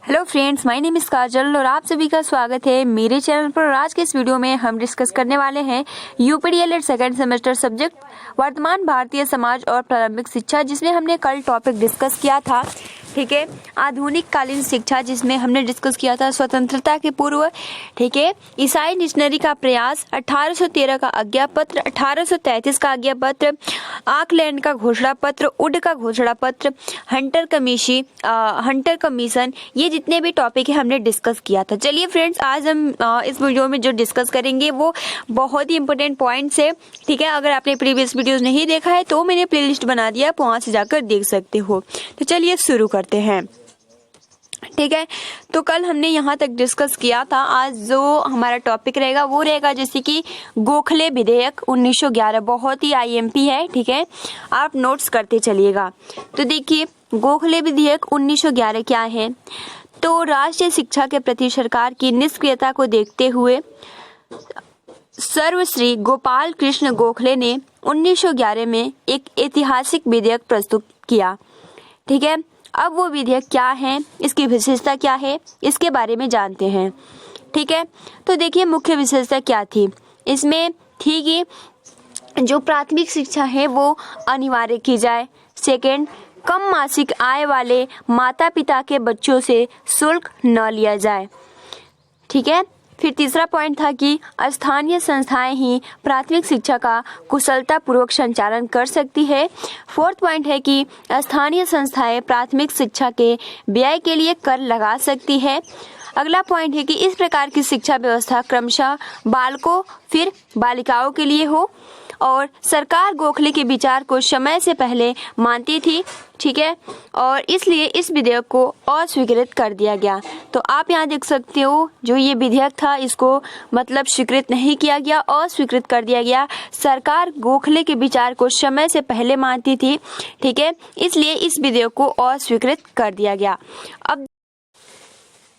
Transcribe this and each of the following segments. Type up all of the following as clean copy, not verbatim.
Hello friends, my name is Kajal और आप सभी का स्वागत है मेरे चैनल पर। आज के इस वीडियो में हम डिस्कस करने वाले हैं यूपीडीएलएड सेकंड सेमेस्टर सब्जेक्ट वर्तमान भारतीय समाज और प्रारंभिक शिक्षा, जिसमें हमने कल टॉपिक डिस्कस किया था, ठीक है, आधुनिक कालीन शिक्षा, जिसमें हमने डिस्कस किया था स्वतंत्रता के पूर्व, ठीक है, ईसाई मिशनरी का प्रयास, 1813 का आज्ञा पत्र, 1833 का आज्ञा पत्र, आकलैंड का घोषणा पत्र, उड का घोषणा पत्र, हंटर कमीशन, ये जितने भी टॉपिक है हमने डिस्कस किया था। चलिए फ्रेंड्स, आज हम इस वीडियो में जो डिस्कस करेंगे वो बहुत ही इंपॉर्टेंट पॉइंट्स है, ठीक है। अगर आपने प्रीवियस वीडियोस नहीं देखा है तो मैंने प्लेलिस्ट बना दिया, आप वहां से जाकर देख सकते हो। तो चलिए शुरू करते हैं, ठीक है। तो कल हमने यहाँ तक डिस्कस किया था। आज जो हमारा टॉपिक रहेगा वो रहेगा जैसे कि गोखले विधेयक 1911, बहुत ही आईएमपी है, ठीक है, आप नोट्स करते चलिएगा। तो देखिए, गोखले विधेयक 1911 क्या है। तो राष्ट्रीय शिक्षा के प्रति सरकार की निष्क्रियता को देखते हुए सर्वश्री गोपाल कृष्ण गोखले ने 1911 में एक ऐतिहासिक विधेयक प्रस्तुत किया, ठीक है। अब वो विधेयक क्या है, इसकी विशेषता क्या है, इसके बारे में जानते हैं, ठीक है। तो देखिए, मुख्य विशेषता क्या थी इसमें, थी कि जो प्राथमिक शिक्षा है वो अनिवार्य की जाए। सेकंड, कम मासिक आय वाले माता पिता के बच्चों से शुल्क न लिया जाए, ठीक है। फिर तीसरा पॉइंट था कि स्थानीय संस्थाएं ही प्राथमिक शिक्षा का कुशलता पूर्वक संचालन कर सकती है। फोर्थ पॉइंट है कि स्थानीय संस्थाएं प्राथमिक शिक्षा के व्यय के लिए कर लगा सकती है। अगला पॉइंट है कि इस प्रकार की शिक्षा व्यवस्था क्रमशः बालकों फिर बालिकाओं के लिए हो, और सरकार गोखले के विचार को समय से पहले मानती थी, ठीक है, और इसलिए इस विधेयक को अस्वीकृत कर दिया गया। तो आप यहाँ देख सकते हो, जो ये विधेयक था इसको मतलब स्वीकृत नहीं किया गया, अस्वीकृत कर दिया गया। सरकार गोखले के विचार को समय से पहले मानती थी, ठीक है, इसलिए इस विधेयक को अस्वीकृत कर दिया गया। अब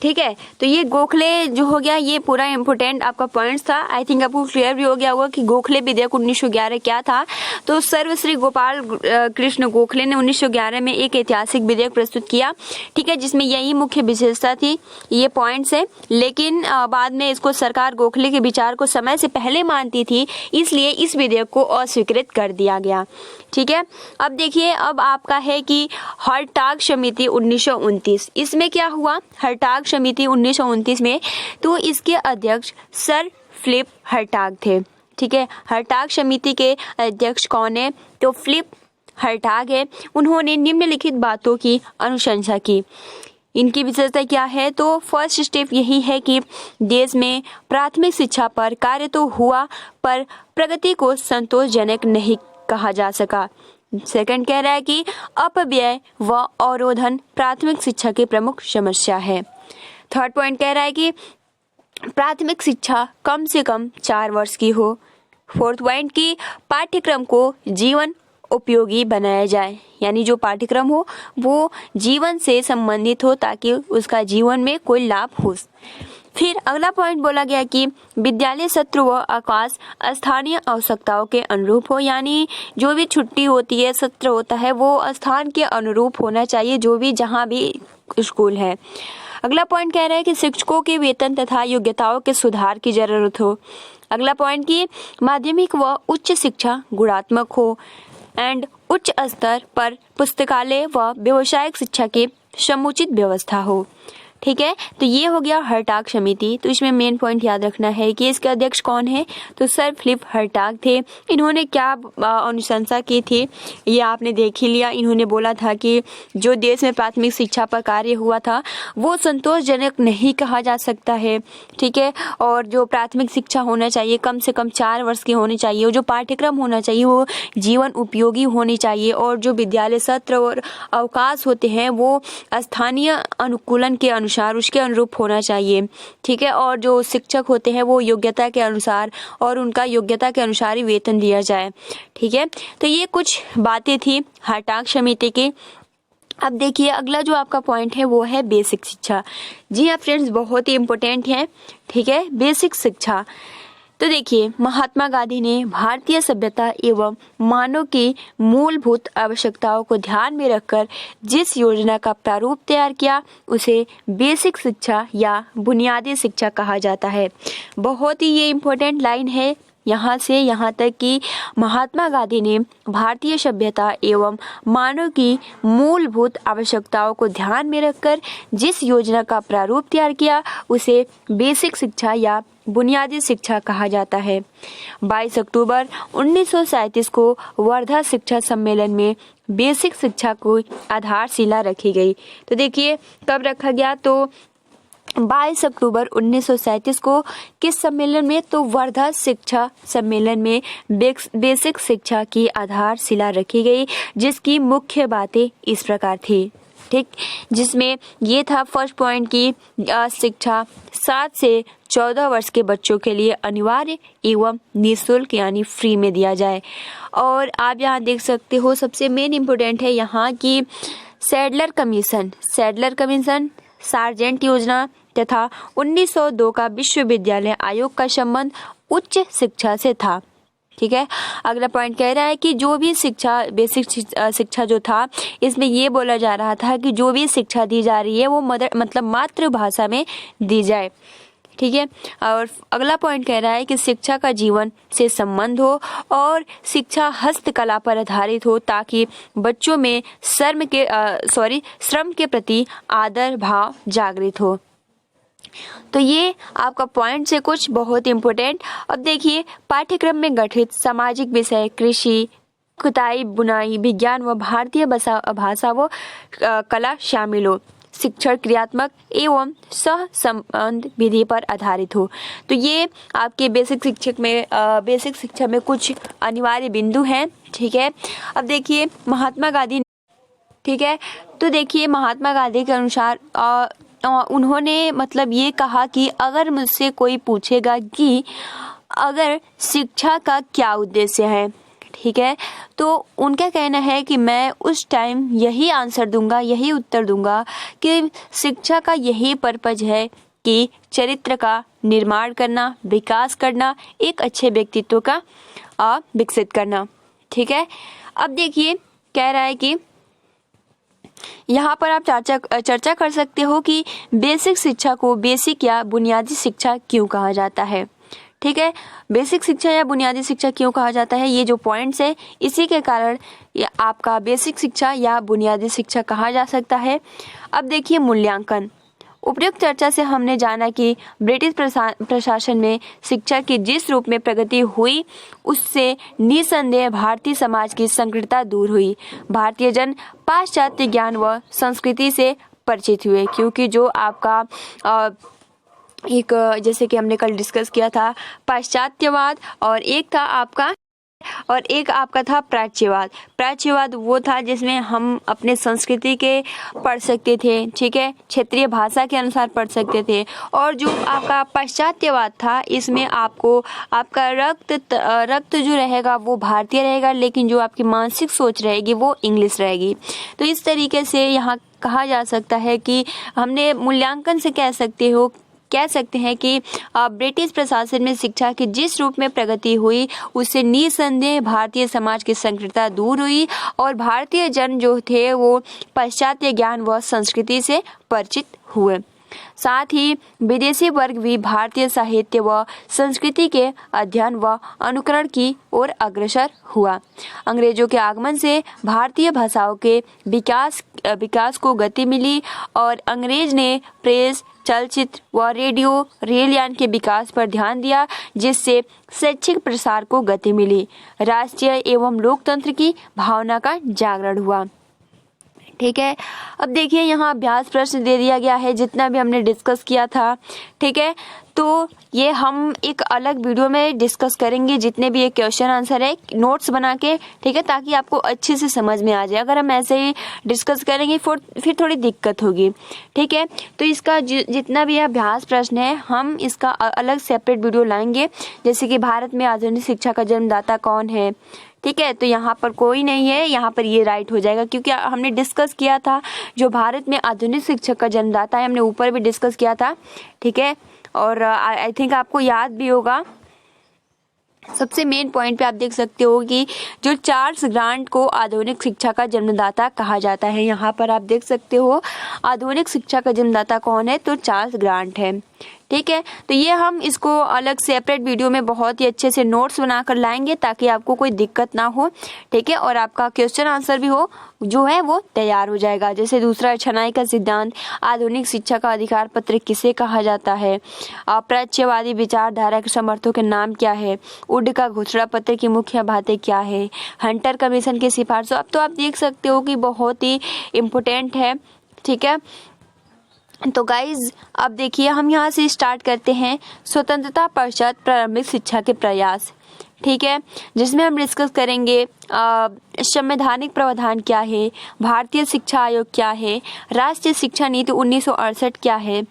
ठीक है, तो ये गोखले जो हो गया, ये पूरा इम्पोर्टेंट आपका पॉइंट्स था। आई थिंक आपको क्लियर भी हो गया होगा कि गोखले विधेयक 1911 क्या था। तो सर्वश्री गोपाल कृष्ण गोखले ने 1911 में एक ऐतिहासिक विधेयक प्रस्तुत किया, ठीक है, जिसमें यही मुख्य विशेषता थी, ये पॉइंट्स है। लेकिन बाद में इसको सरकार गोखले के विचार को समय से पहले मानती थी, इसलिए इस विधेयक को अस्वीकृत कर दिया गया, ठीक है। अब देखिए, अब आपका है कि हर्टाग समिति 1929, इसमें क्या हुआ, हर्टाग समिति 1929 में, तो इसके अध्यक्ष सर फिलिप हर्टाग थे, ठीक है। हर्टाग समिति के अध्यक्ष कौन है, तो फिलिप हर्टाग है। उन्होंने निम्नलिखित बातों की अनुशंसा की। इनकी विशेषता क्या है, तो फर्स्ट स्टेप यही है कि देश में प्राथमिक शिक्षा पर कार्य तो हुआ, पर प्रगति को संतोषजनक नहीं कहा जा सका। सेकंड कह रहा है कि अपव्यय व अवरोधन प्राथमिक शिक्षा की प्रमुख समस्या है। थर्ड पॉइंट कह रहा है कि प्राथमिक शिक्षा कम से कम 4 वर्ष की हो। फोर्थ पॉइंट की पाठ्यक्रम को जीवन उपयोगी बनाया जाए, यानी जो पाठ्यक्रम हो वो जीवन से संबंधित हो ताकि उसका जीवन में कोई लाभ हो। फिर अगला पॉइंट बोला गया कि विद्यालय सत्र व अवकाश स्थानीय आवश्यकताओं के अनुरूप हो, यानी जो भी छुट्टी होती है, सत्र होता है, वो स्थान के अनुरूप होना चाहिए, जो भी जहाँ भी स्कूल है। अगला पॉइंट कह रहा है कि शिक्षकों के वेतन तथा योग्यताओं के सुधार की जरूरत हो। अगला पॉइंट की माध्यमिक व उच्च शिक्षा गुणात्मक हो, एंड उच्च स्तर पर पुस्तकालय व व्यावसायिक शिक्षा की समुचित व्यवस्था हो, ठीक है। तो ये हो गया हर्टाग समिति। तो इसमें मेन पॉइंट याद रखना है कि इसके अध्यक्ष कौन है, तो सर फिलिप हर्टाग थे। इन्होंने क्या अनुशंसा की थी, ये आपने देख ही लिया। इन्होंने बोला था कि जो देश में प्राथमिक शिक्षा पर कार्य हुआ था वो संतोषजनक नहीं कहा जा सकता है, ठीक है, और जो प्राथमिक शिक्षा होना चाहिए कम से कम 4 वर्ष की होनी चाहिए, और जो पाठ्यक्रम होना चाहिए वो जीवन उपयोगी होनी चाहिए, और जो विद्यालय सत्र और अवकाश होते हैं वो स्थानीय अनुकूलन के अनुसार उसके अनुरूप होना चाहिए, ठीक है, और जो शिक्षक होते हैं वो योग्यता के अनुसार और उनका योग्यता के अनुसार ही वेतन दिया जाए, ठीक है। तो ये कुछ बातें थी हर्टाग समिति की। अब देखिए, अगला जो आपका पॉइंट है वो है बेसिक शिक्षा। जी हाँ फ्रेंड्स, बहुत ही इम्पोर्टेंट है, ठीक है, बेसिक शिक्षा। तो देखिए, महात्मा गांधी ने भारतीय सभ्यता एवं मानव की मूलभूत आवश्यकताओं को ध्यान में रखकर जिस योजना का प्रारूप तैयार किया उसे बेसिक शिक्षा या बुनियादी शिक्षा कहा जाता है। बहुत ही ये इम्पोर्टेंट लाइन है यहाँ से यहाँ तक कि महात्मा गांधी ने भारतीय सभ्यता एवं मानव की मूलभूत आवश्यकताओं को ध्यान में रखकर जिस योजना का प्रारूप तैयार किया उसे बेसिक शिक्षा या बुनियादी शिक्षा कहा जाता है। 22 अक्टूबर 1937 को वर्धा शिक्षा सम्मेलन में बेसिक शिक्षा को आधारशिला रखी गई। तो देखिए कब रखा गया, तो 22 अक्टूबर 1937 को किस सम्मेलन में, तो वर्धा शिक्षा सम्मेलन में बेसिक शिक्षा की आधारशिला रखी गई, जिसकी मुख्य बातें इस प्रकार थी। ठीक, जिसमें ये था फर्स्ट पॉइंट की शिक्षा 7 से 14 वर्ष के बच्चों के लिए अनिवार्य एवं निःशुल्क यानी फ्री में दिया जाए। और आप यहाँ देख सकते हो सबसे मेन इम्पोर्टेंट है यहाँ की सैडलर कमीशन, सार्जेंट योजना तथा 1902 का विश्वविद्यालय आयोग का संबंध उच्च शिक्षा से था। ठीक है, अगला पॉइंट कह रहा है कि जो भी शिक्षा बेसिक शिक्षा जो था, इसमें ये बोला जा रहा था कि जो भी शिक्षा दी जा रही है वो मतलब मातृभाषा में दी जाए। ठीक है, और अगला पॉइंट कह रहा है कि शिक्षा का जीवन से संबंध हो और शिक्षा हस्तकला पर आधारित हो ताकि बच्चों में श्रम के प्रति आदर भाव जागृत हो। तो ये आपका पॉइंट से कुछ बहुत इम्पोर्टेंट। अब देखिए, पाठ्यक्रम में गठित सामाजिक विषय कृषि, कुताई, बुनाई, विज्ञान व भारतीय भाषा व कला शामिल हो। शिक्षण क्रियात्मक एवं सहसंबंध विधि पर आधारित हो। तो ये आपके बेसिक शिक्षा में कुछ अनिवार्य बिंदु हैं। ठीक है, अब देखिए महात्मा गांधी, ठीक है, तो देखिए महात्मा गांधी के अनुसार उन्होंने मतलब ये कहा कि अगर मुझसे कोई पूछेगा कि अगर शिक्षा का क्या उद्देश्य है, ठीक है, तो उनका कहना है कि मैं उस टाइम यही आंसर दूंगा, यही उत्तर दूंगा कि शिक्षा का यही पर्पज है कि चरित्र का निर्माण करना, विकास करना, एक अच्छे व्यक्तित्व का विकसित करना। ठीक है, अब देखिए कह रहा है कि यहाँ पर आप चर्चा कर सकते हो कि बेसिक शिक्षा को बेसिक या बुनियादी शिक्षा क्यों कहा जाता है। ठीक है, बेसिक शिक्षा या बुनियादी शिक्षा क्यों कहा जाता है, ये जो पॉइंट्स है इसी के कारण ये आपका बेसिक शिक्षा या बुनियादी शिक्षा कहा जा सकता है। अब देखिए मूल्यांकन। उपयुक्त चर्चा से हमने जाना कि ब्रिटिश प्रशासन में शिक्षा की जिस रूप में प्रगति हुई उससे निसंदेह भारतीय समाज की संकीर्णता दूर हुई। भारतीय जन पाश्चात्य ज्ञान व संस्कृति से परिचित हुए, क्योंकि जो आपका एक जैसे कि हमने कल डिस्कस किया था पाश्चात्यवाद और एक आपका था प्राच्यवाद वो था जिसमें हम अपने संस्कृति के पढ़ सकते थे। ठीक है, क्षेत्रीय भाषा के अनुसार पढ़ सकते थे। और जो आपका पाश्चात्यवाद था इसमें आपको आपका रक्त जो रहेगा वो भारतीय रहेगा, लेकिन जो आपकी मानसिक सोच रहेगी वो इंग्लिश रहेगी। तो इस तरीके से यहाँ कहा जा सकता है कि हमने मूल्यांकन से कह सकते हैं कि ब्रिटिश प्रशासन में शिक्षा की जिस रूप में प्रगति हुई उससे निसंदेह भारतीय समाज की संकीर्णता दूर हुई और भारतीय जन जो थे वो पाश्चात्य ज्ञान व संस्कृति से परिचित हुए। साथ ही विदेशी वर्ग भी भारतीय साहित्य व संस्कृति के अध्ययन व अनुकरण की ओर अग्रसर हुआ। अंग्रेजों के आगमन से भारतीय भाषाओं के विकास को गति मिली और अंग्रेज ने प्रेस, चलचित्र व रेडियो, रेलयान के विकास पर ध्यान दिया, जिससे शैक्षिक प्रसार को गति मिली। राष्ट्रीय एवं लोकतंत्र की भावना का जागरण हुआ। ठीक है, अब देखिए यहाँ अभ्यास प्रश्न दे दिया गया है जितना भी हमने डिस्कस किया था। ठीक है, तो ये हम एक अलग वीडियो में डिस्कस करेंगे जितने भी ये क्वेश्चन आंसर है नोट्स बना के। ठीक है, ताकि आपको अच्छे से समझ में आ जाए। अगर हम ऐसे ही डिस्कस करेंगे फिर थोड़ी दिक्कत होगी। ठीक है, तो इसका जितना भी अभ्यास प्रश्न है हम इसका अलग सेपरेट वीडियो लाएंगे। जैसे कि भारत में आधुनिक शिक्षा का जन्मदाता कौन है। ठीक है, तो यहाँ पर कोई नहीं है, यहाँ पर ये राइट हो जाएगा क्योंकि हमने डिस्कस किया था जो भारत में आधुनिक शिक्षा का जन्मदाता है, हमने ऊपर भी डिस्कस किया था। ठीक है, और आई थिंक आपको याद भी होगा। सबसे मेन पॉइंट पे आप देख सकते हो कि जो चार्ल्स ग्रांट को आधुनिक शिक्षा का जन्मदाता कहा जाता है। यहाँ पर आप देख सकते हो आधुनिक शिक्षा का जन्मदाता कौन है, तो चार्ल्स ग्रांट है। ठीक है, तो ये हम इसको अलग सेपरेट वीडियो में बहुत ही अच्छे से नोट्स बनाकर लाएंगे ताकि आपको कोई दिक्कत ना हो। ठीक है, और आपका क्वेश्चन आंसर भी हो जो है वो तैयार हो जाएगा। जैसे दूसरा छनाई का सिद्धांत, आधुनिक शिक्षा का अधिकार पत्र किसे कहा जाता है, प्राच्यवादी विचारधारा के समर्थकों के नाम क्या है, वुड का घोषणा पत्र की मुख्य बातें क्या है, हंटर कमीशन की सिफारिशों। अब तो आप देख सकते हो कि बहुत ही इम्पोर्टेंट है। ठीक है, तो गाइज अब देखिए हम यहाँ से स्टार्ट करते हैं स्वतंत्रता पश्चात प्रारंभिक शिक्षा के प्रयास। ठीक है, जिसमें हम डिस्कस करेंगे संवैधानिक प्रावधान क्या है, भारतीय शिक्षा आयोग क्या है, राष्ट्रीय शिक्षा नीति 1968 क्या है।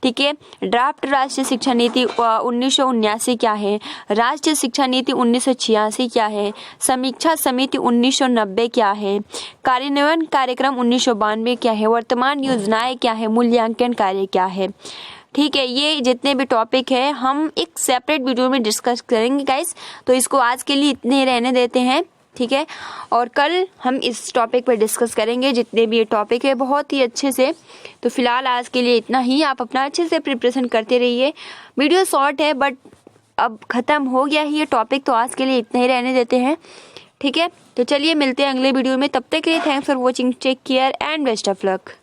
ठीक है, ड्राफ्ट राष्ट्रीय शिक्षा नीति 1979 क्या है, राष्ट्रीय शिक्षा नीति 1986 क्या है, समीक्षा समिति 1990 क्या है, कार्यान्वयन कार्यक्रम 1992 क्या है, वर्तमान योजनाएं क्या है, मूल्यांकन कार्य क्या है। ठीक है, ये जितने भी टॉपिक है हम एक सेपरेट वीडियो में डिस्कस करेंगे गाइस, तो इसको आज के लिए इतने रहने देते हैं। ठीक है, और कल हम इस टॉपिक पर डिस्कस करेंगे जितने भी ये टॉपिक है बहुत ही अच्छे से। तो फिलहाल आज के लिए इतना ही, आप अपना अच्छे से प्रिपरेशन करते रहिए। वीडियो शॉर्ट है बट अब ख़त्म हो गया ही ये टॉपिक, तो आज के लिए इतना ही रहने देते हैं। ठीक है, तो चलिए मिलते हैं अगले वीडियो में, तब तक के लिए thanks for watching, take care and best of luck.